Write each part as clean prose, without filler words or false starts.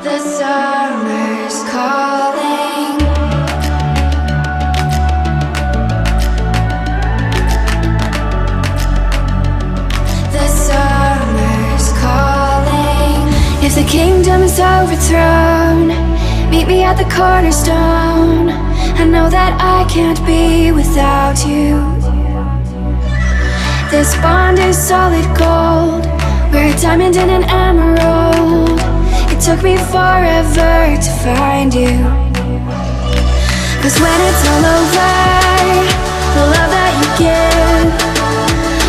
The summer's calling. The summer's calling. If the kingdom is overthrown, meet me at the cornerstone. I know that I can't be without you. This bond is solid gold. We're a diamond and an emerald. It took me forever to find you. 'Cause when it's all over, the love that you give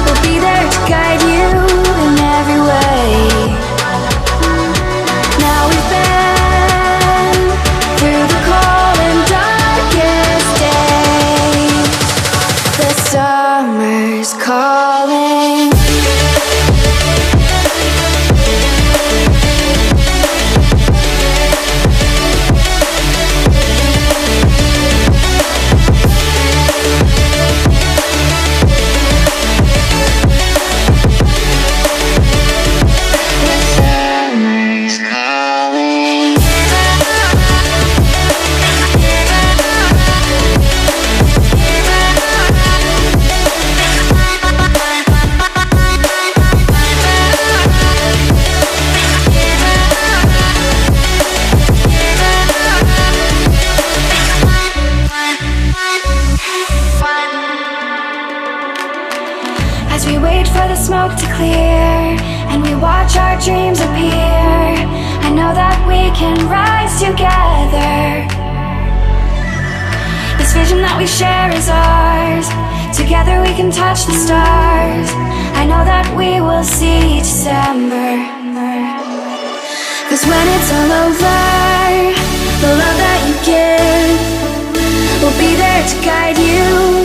will be there to guide you in every way. Now we've been through the cold and darkest days. The summer's calling. As we wait for the smoke to clear and we watch our dreams appear, I know that we can rise together. This vision that we share is ours. Together we can touch the stars. I know that we will see December. 'Cause when it's all over, the love that you give will be there to guide you